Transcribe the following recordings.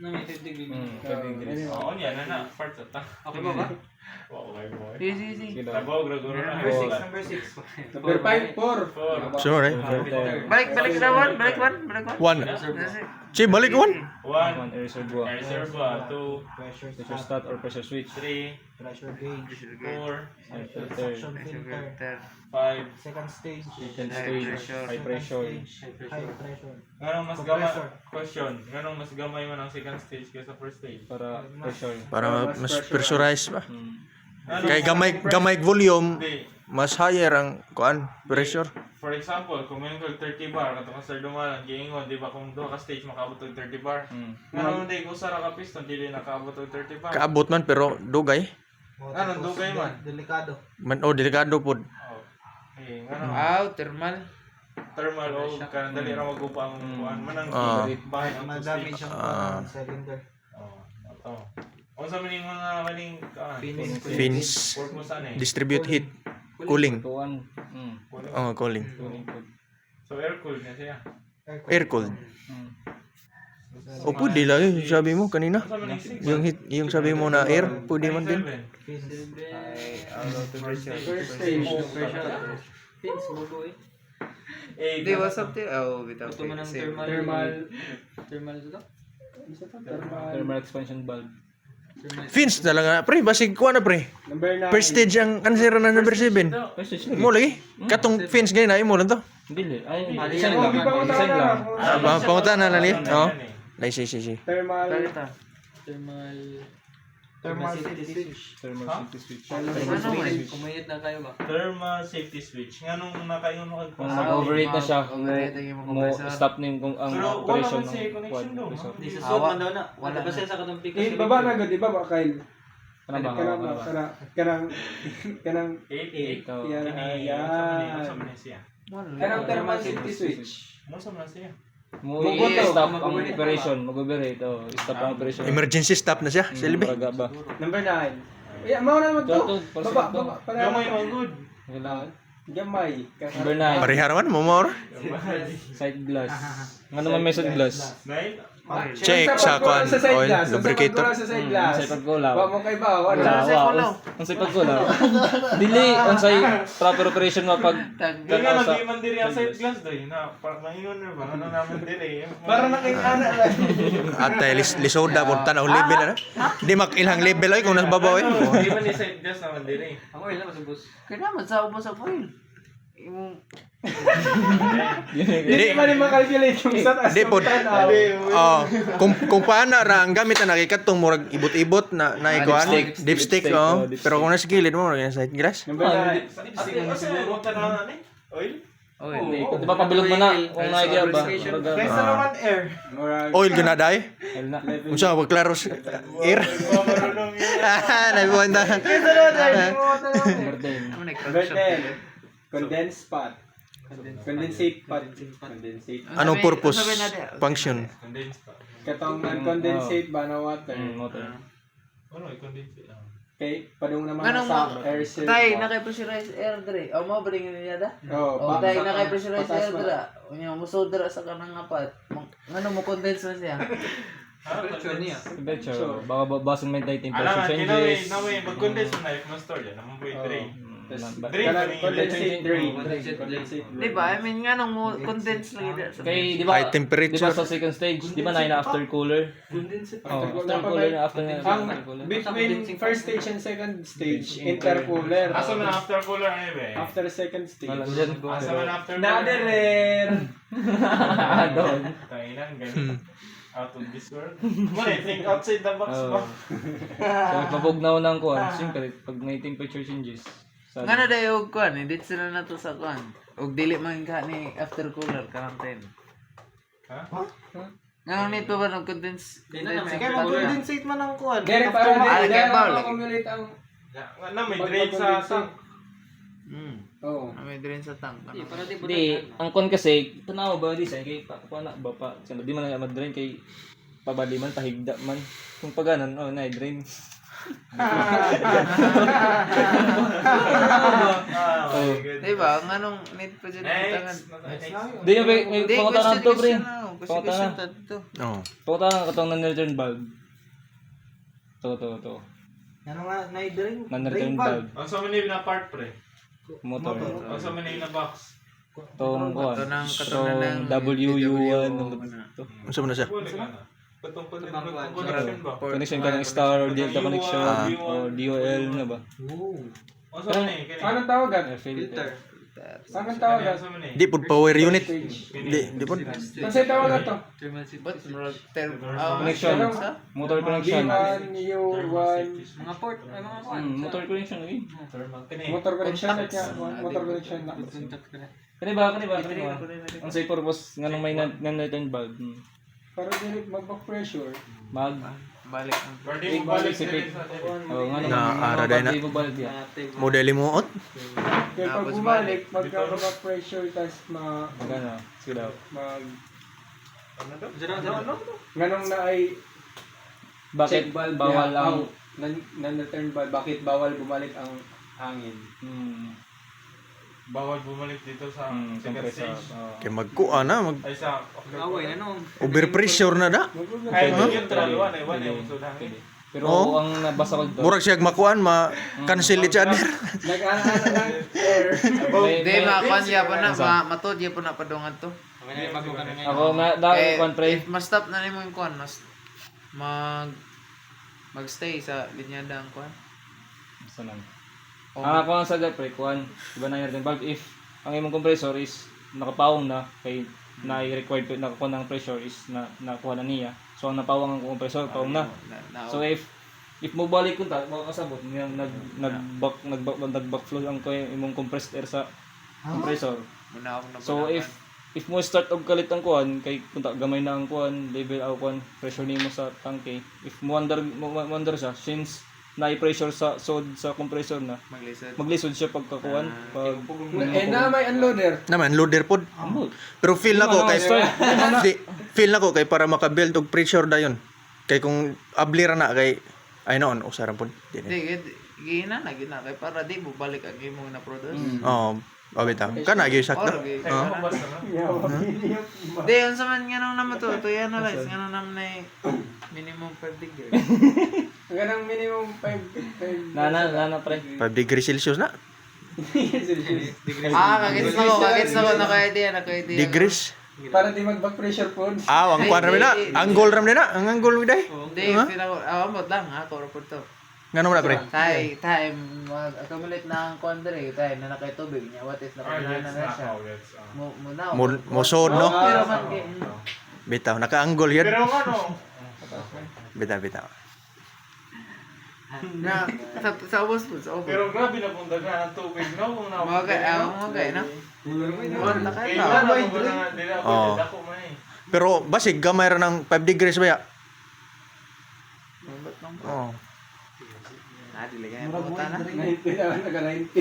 Oo, yan na. Part sa ta. Okay ba ba? Sige. Tabaw, graguro na. Number 6. Number 5, 4. Sure, eh? Balik na one. Balik one. 1. Che, balik 1. 1. Air reservoir. Air reservoir. 2. Pressure Pressure start or pressure switch. 3. Pressure gauge. 4. Air filter. Suction filter. 5. Second stage. Second stage. High pressure. High pressure. Nganong mas gamay question? Nganong mas gamay man ang second stage kaysa first stage? Para pressure. Para mas pressurize ba? Ano? Kay gamay volume, Hindi. mas higher ang kuan pressure. For example, kung may 30 bar, kato ka sir dumalan, giingon, di ba kung duha ka stage makaabot og 30 bar? Nganong hindi ko sara ka piston, dili nakaabot og 30 bar? Kaabot man pero dugay. Anong dugay man? Delikado. Delikado pod. Oh. Eh, nganong Thermal. thermal o kanang dali ra magupa ang kuan manang bahay ang Madamage stage. ang cylinder. Oh, ato. Unsa man yung mga kaning Fins, purpose ani? distribute heat, cooling. Tuwan. Cooling. So air cooled na siya. Air cooled. O pwede lang yun, sabi mo kanina. Unsa man yung 6? Yung heat, yung sabi mo na air, pwede man din. First stage. Pins mo eh. Eh, Di, what's up there? Oh, bitaw. Ito man ang thermal ito? Thermal expansion valve. Fins talaga, pre, basig kuha na pre. Number 9. First stage ang answer na number 7. First stage lagi. Mo lagi. Katong fins ganyan na imo lang to. Dili. Ay, design lang. Design lang. Pangutan na lang niya. Oo. Lai si. Thermal safety switch. Thermal safety switch. Kumayit na kayo ba? Thermal safety switch. Nganong nakaingon mo Kung mag-overheat na siya, Overheat ang imong mo compressor. stop na yung ang Pero wala operation man siya ng connection quad. doon. Di sa suit man daw na. Wala ba siya sa katong pikas? Baba na gud, di ba ba Kyle? Kanang Kanang 8. Ito. yan Unsa ayan. man siya? Kanang thermal safety switch. Unsa man siya? Mo Mag-auto. stop ang operation, mag-overheat. Stop ang operation. Emergency stop na siya. Silbi. Paraga ba? Number 9. Yeah, mao na mo to. Baba, Gamay man good. Kailangan. Gamay. Number 9. Parihara man mo more. Side glass. Nga naman may side glass. Right? Check sa kuan oil lubricator. Sa side glass. Sa pagkulaw. Wa mo kay ba? Wala. Wow. Ang sa pagkulaw. Dili ang sa proper operation mo pag Di nga nag-iman diri ang side glass doy na para maingon na ba ano naman diri. Para nakingana lang. At lisoda pud tanaw level na. Di makilhang level ay kung nasa babaw eh. Di man ni side glass naman diri. Ang oil na masubos. Kaya naman, sa ubos sa foil. Imong... Hindi man makalculate yung sa taas. Di pod. Kung paano ra ang gamit na nakikatong murag ibot-ibot na ikuan dipstick oh. Pero kung nasa gilid mo murag side glass. Number 9. Siguro tanong ani? Oil? Oh, di ba pabilog mo na kung na idea ba? Kaysa naman air. Oil ginaday. Na. Unsa ba klaro air? Marunong yun. Nabuanda. Number 10. Ano Number 10. Condensed pot. Condensate pot. Condensate. Anong purpose? Function. Condense pa. Katong non-condensate ba na water. Motor. Ano i-condense? Okay, padung naman Ganun sa mo, air tay, circle. naka-pressurized air dre. O mo, bring niya da? Oh, O tay, naka-pressurized air dra. Unya, musod dra sa kanang apat. Ngano mo condense na siya? Temperature niya. Temperature. Baka babasin mo yung temperature Alam, changes. mag-condense na if ma-store yan. Naman po yung drain. Drain Kanang pa rin. condensate drain. Condensate. Di ba? I mean, ngano mo condense lang ito. Kay, di ba, High temperature. di ba sa second stage, di ba na after cooler? Oh, after cooler na after Ang between first stage and second stage, intercooler. Asa man after cooler ano ba? After second stage. Asa man after Nader. Doon. Tainan, ganun. Out of this world. Muna, think outside the box ba? So, mapabugnaw ng kuhan. Siyempre, pag may temperature changes. Ngano day og kuan, edit sila na to sa kuan. Og dili man ka ni after cooler quarantine. Ha? Ngano nito ba ng condense? Kaya mag-condensate man ang kuwan. Dere para Kaya dere ba? accumulate ang Na, may drain sa tank. oh. May drain sa tank. Ano? Para di Hindi, ang kon kasi, tanaw ba di sa kay paana ba pa, di man na mag-drain kay pabali man, pahigda man. Kung paganan, oh, na-drain. Oh, Di ba? Ang anong need pa dyan ibutangan? Next. Di yung may Hindi, pangutangan to, pre. Question Pangutangan. to. Oo. Pangutangan katong non-return valve. To. Ano nga, na-drain? Non-return valve. Ang sa manay na part pre. Motor. Ang sa manay na box. Tong kuan. Ito ng Tong WU1. To. Unsa man na siya? Wala ka na. Patong Tabang connection ba? Connection ka ng star or delta connection or DOL na ba? Ang sa manay kini. Anong tawagan? Filter. Anong tawagan? Ang sa manay. Di pud power unit. Stage. Di pud. Ano sa'yo tawagan to? Ba't Connection. Motor connection. U1, U1, Mga port, ay mga kuan. Motor connection eh. Kini. motor connection na niya. Motor connection na. Kani ba? Ang say purpose nganong may non-return valve. Para dili mag-back pressure. Mag balik ang Pwede mo balik Sipit. sa atin. Oh, nga Na ara day na. Ibabalik ya. Modeli mo ot. Kaya pag bumalik, magkaka-back pressure, tapos Magana. Sige daw. ganong na ay Bakit check valve bawal niya ang out. Non-return valve. Bakit bawal bumalik ang hangin? Bawal bumalik dito sa second compressor. stage. Kay magkuha na, mag Ay sa Away na nung. overpressure na da. Ay neutral one ay one ay usod hangin. Pero Oo. ang nabasa ko dito. Murag siya makuan, ma-cancel each other. Nag-ano ng air. Hindi, makakuan siya pa na, matod siya pa na padungan to. Ako na dahil kwan pre. If ma-stop na nimo yung kuan, magstay sa linyada ang kuan. Sanan. Ang ako ang sagat pre kwan. Iba na yung valve if ang imong compressor is nakapawong na kay na required to nakakuha ng pressure is nakuha na niya. So ang napawang ang compressor pawong na. So if mo balik kunta mo kasabot niya nag backflow ang imong compressed air sa compressor. Muna ako na So if mo start og kalit ang kuan kay kunta gamay na ang kuan level aw kuan pressure nimo sa tangke. If mo under siya since na-pressure sa sod sa compressor na maglisod siya pagkakuan pag Na may unloader. Naman loader pod. Pero feel na ko kay di, feel na ko kay para maka-build og pressure dayon. Kay kung ablira na kay ay noon usaran pod. Hindi, gina kay para di mo balik ang imong na-produce. Oh, bitaw. Kana gyud sakta. Hindi, yun sa man nga nung naman to i-analyze, nga nung naman na minimum 5 degree. Ganang minimum 5 nana pre 5 degrees Celsius na. Kagits na ko, naka-idea. Degrees. Para di mag-back pressure po. Ang kuan ra na. Angle ra na. Ang angle mi day. Hindi, amot lang ha, kuro po to. Ngano mo na pre? Time, mag-accumulate na ang kuan dere, time na nakay tubig niya, what if nakailan na siya. Mo sod no. Pero man kay Bitaw naka-angle yun. Pero ano? Bitaw. na sa ubos po, sa ubos. Pero grabe na pong daga ng tubig no kung na. Mga kay, no? Wala Kay kayo. wala mo na dila Oo. ako man eh. Pero basig gamay ra ng 5 degrees ba ya? Oh. Dili kaya pumunta na. 90 naka-90.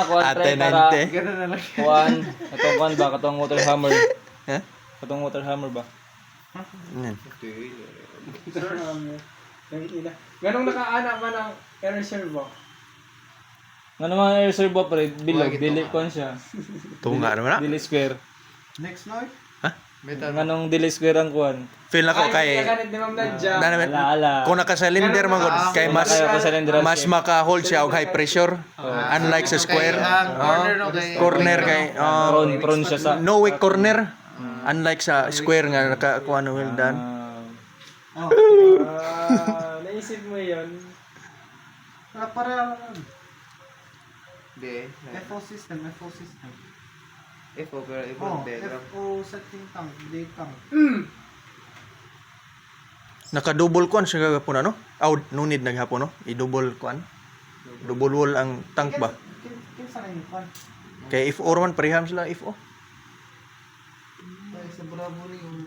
kuan pre Ate para 90. Ganun na lang. kuan katong kuan ba katong water hammer Ha? katong water hammer ba Yan. Ganong nakaana man ang air servo. ngano man air servo pre bilog dili kuan siya Tunga naman na. dili square Next note. nganong dili square ang kuan Feel na ko kay Ganit ni Ma'am Nadja. na naman ala kung naka-cylinder man gud kay mas maka-hold siya og high pressure unlike sa square. Ang corner no kay Corner kay prone siya sa no weak corner unlike sa square nga nakakuha no well done. Naisip mo yun. Para Di. FO system. Ifo pero Oh, ibang diagram. FO setting tank, day tank. Naka-double kuan siya gagapon ano? No need naghapon no? I-double kuan. Double wall ang tank ba? Kinsa na yung fan? Kay if or man pareham sila if o. Sa Bravo rin yung...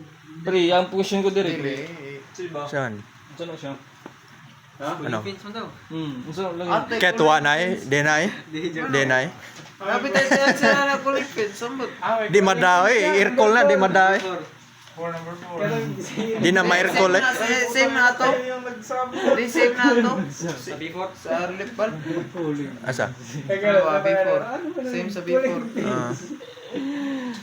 pre ang position ko dire pre Saan? ano siya Ano? Pins mo daw. unsa lang Ate, Kaya tuwa na denay. Denay. Kapit tayo sila na kulipin, sambot. Di madaw air call na di madaw. Number 4. Pero Di na Maircol eh. Same na to. Yung nagsabi. Di same na to. Sa before. Sa lip bulb. Asa? Before. Same sa before. Ah.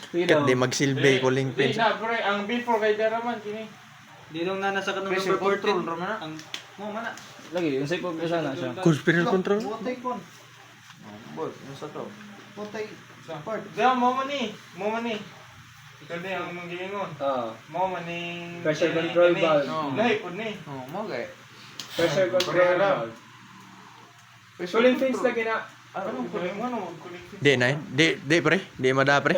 Kat di magsilbi cooling Di pins. na, pre. Ang before kay Deraman, kini. Di nung nasa kanong Pressure number 14. control, Romana. Ang mo mana. Lagi, yung safe of sana siya. Pressure control. Botay kon. Boy, ano sa to? Botay. Part. Diyan, mo ni. Ikaw din ang manggiingon. Mo man ni... Pressure control valve. Lahi po ni. Oh, mo gay. Pressure control valve. Cooling fins na gina. Anong kuling mo? Anong kuling? Di na eh. Di pre. Di mada pre.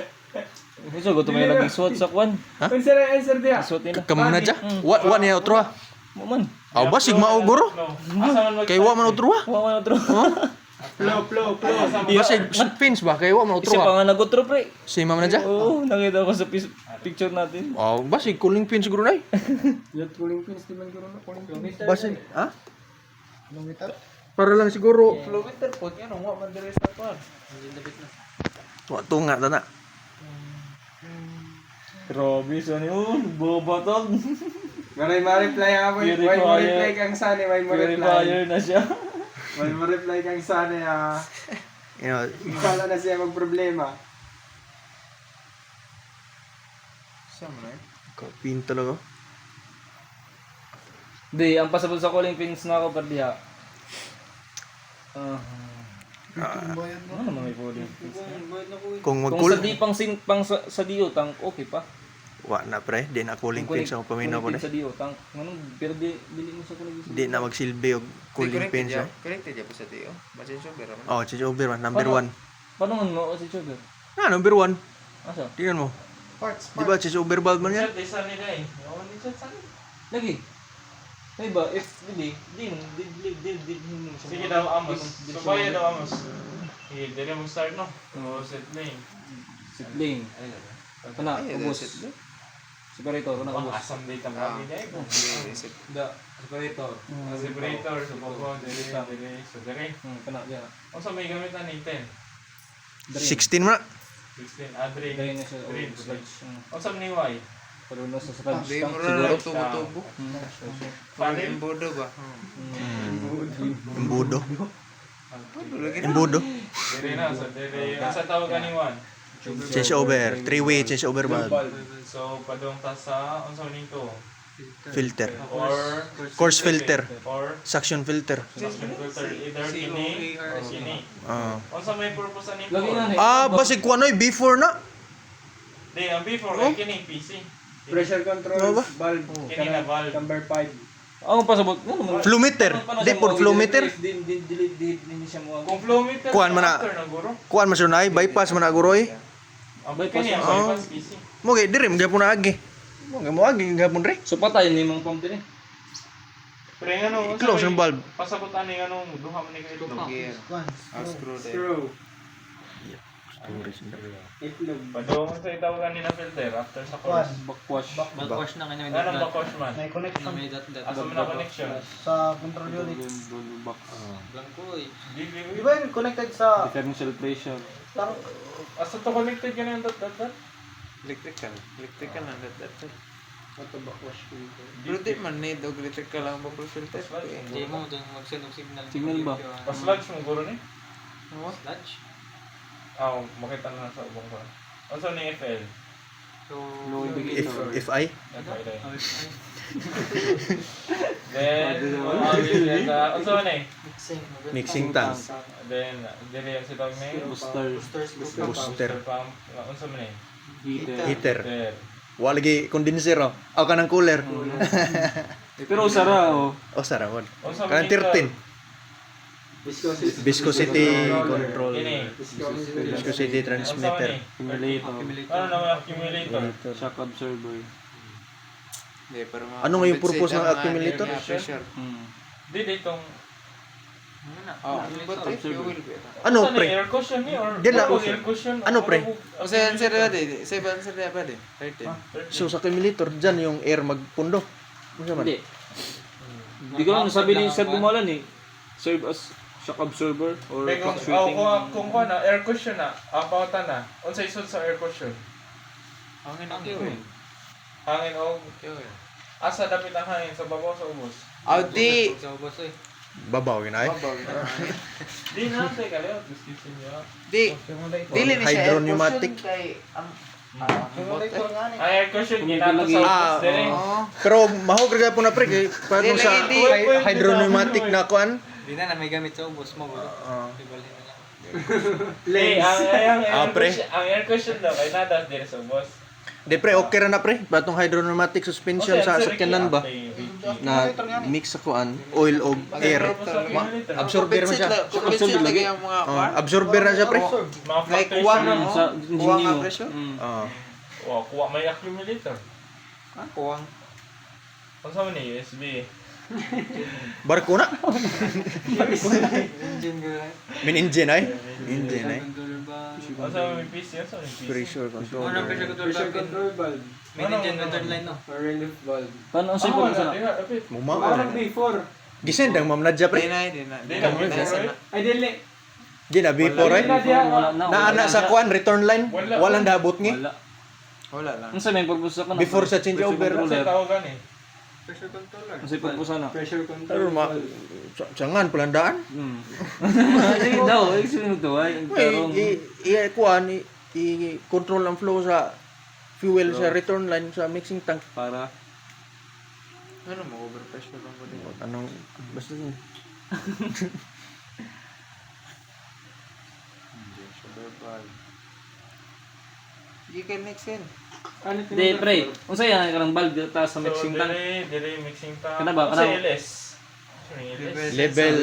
Gusto ko may lagi suot sa kwan. Answer dia. Suot nila. Kamu na dya. Wa niya utro ah. Mo man. Aw ba sigma o guro? No. Asa man Kay wa man utro ah. Wa man otro. Flow. Basig pins ba kay wa man utro Isa ah. pa nga nagotro pre. Si mama na dya. Oo, nakita ko sa picture natin. Aw basig cooling pins siguro na eh. Yung cooling fins di man guro na cooling fins. Basig ha? Kilometer. Para lang siguro. Kilometer po, yan ang wa man dire sa kwan. Wa tunga ta na. Grabe, saan yun? Boba to. Maray ma-reply ako. Purifier. May mo-reply kang sana. May mo-reply. Purifier na siya. May mo-reply kang sana. You know, Wala na siya magproblema. Sama na. pin talaga. Di, ang pasabot sa calling pins na ako pardiha. Ano naman may calling pins? Kung Kung magkul sa di sa di utang, okay pa. wa na pre, di na cooling pins ako paminaw po Calling na. pins sa di utang. Ano, pero dili mo sa calling pins. Di na magsilbi og cooling pins. Eh. Connected ya po sa tiyo. Masin sugar man. Oh, change over man, number 1. Paano mo si Sugar? Ah, number 1. Asa? Tingnan mo. Parts. Di ba change over valve man yan? Chat isa nila eh. Oo, ni chat sana. Lagi. Ay ba, if di. Sige daw, Amos. Subaya daw, Amos. Sige, dili mo start no. Oo, set lane. Sibling. Kana, ubos. Separator, kana Ang ubos. asam data kami na eh. Da, separator. Vibrator, so popo, dili, so dili. Kana, yan. O sa may gamitan ni 10. 16 man. 16, Adri. Dahil na siya, Green, sludge. O sa ni Y. Pero nasa sludge Di tank mo siguro. ra tubo-tubo. Panel. Imbudo ba? Embudo. Embudo. Dili na, so dili. Ang sa tawagan ni 1. Change over. 3-way change over valve. So, padong ta sa, ang sa nito. Filter. Or, Coarse filter. or, Suction filter. suction filter. Either kini or kini. Ah. O sa may purpose nito. Lagi na Ah, basig ko anoy before na. Di, ang before kay kini PC. Pressure control Ano ba? valve. Kini na valve. Number 5. Ang pasabot, ano mo? Flow meter. Di pod flow meter. Din siya mo. Kung flow meter, Kuhaan man na. after na guro. Kuan man siya na bypass man na guroy. Ang Bypass kini ang Oh. bypass PC. Mo gay dire gyapon na agi. Mo agi gyapon re. So patay ni mong pump din eh. Pero yung ano, Close ang valve. pasabot ano yung ano, duha man ni kayo. Gear. Kwan. Screw there. Screw. Itlog. Padong sa itawagan ni na filter after sa Kwan. course. Backwash. Backwash na kanya. Anong backwash man? May connection Asa mo na connection? sa control unit. Blanco eh. Di ba yun connected sa Differential pressure. tank? Asa to connected ka na yung dot? Electrical. Electrical na that. Ito backwash filter. Pero di man need og electrical lang bubble filter. Hindi mo dun mag-send ng signal. Signal ba? Pasludge mo guro ni? Sludge? Makita na sa ubong ko. Ano ni FL? So, If I FL. Then, ano ni? mixing tank. Then, dili yung sitawag na yun. Booster. Pump. Ano man eh? Heater. There. Wala lagi condenser oh. Aw kanang cooler. Pero usara oh. Oh sarawon. Unsa man Kanang ito? 13. Viscosity control. Kini. Viscosity transmitter. Accumulator. Ano naman accumulator? Shock absorber. Hindi, pero Ano nga yung purpose ng accumulator? Pressure. Di ditong Oh, but if you will be. Ano Saan pre? air cushion ni or Di na. air cushion? Ano, pre? O sa answer na di. Sa answer na ba di? 13. So sa accumulator dyan yung air magpundo. Ano man? Hindi. Hindi ko lang nasabi ni Sir Bumalan eh. Serve as shock absorber or Kung fluctuating. kung na air cushion na, apautan na. Unsa isod sa air cushion? Ang ina ko. hangin o asa dapit ang hangin sa babaw sa ubos. Audi. Sa ubos eh. Babaw yun ay. Di na tayo kaliwa description niya. Di. Dili ni siya air Hydropneumatic. cushion kay Simulator nga ni. Ay, air cushion ginato sa ubos dire. Pero mahog rin po na pre kay paano Dili, sa di. hydropneumatic na kuan. Di na may gamit sa ubos mo. Bro. Ah. Ibalhin na lang. Ang pre. air cushion daw kay nadas dire sa ubos. Di pre okay ra na pre. Batong hydropneumatic suspension sa sakyanan ba na mix sa kuan oil o air. Absorber mo siya. Compensate lagi ang mga Absorber na siya pre. Mga Like factors kuwang na, mo. Sa Kuwang ingenio. ang presyo. Ah. oh, kuha may accumulator. Kuwang. Kung sa ni USB. Barko na. Engine ko lang. Min engine ay. Engine ay. Controller ba? Kung sa may PC, yun sa may PC. Pressure Ano control. ang pressure control Pressure valve? control valve. May engine return line no? Or relief valve. Paano ang Ako sipon wala, sa di na, dapit. Muma. Parang before. Gisend ang ma'am Nadja Di pre. na, di na. Di na, before, Ay, dili. Di na before ay. wala na. Naana sa kuan return line. Wala. Walang dabot ni. Wala. Wala lang. Ang sabi pagbusa ka na. Before sa change over. Kasi tawagan eh. Pressure controller. Ang sipon po sana. Pressure Pero control ma valve. sangan pulandaan. Sige daw, explain mo to ay. Karong Kuan i control ang flow sa fuel sa return line sa mixing tank para Ano mo, overpressure lang ko din. anong basta yun. You can mix in. Ano Di pre, unsa yan karang valve ta sa mixing tank. Dire mixing tank. Kana ba? Kasi Kana- LS. Sorry, LS. Level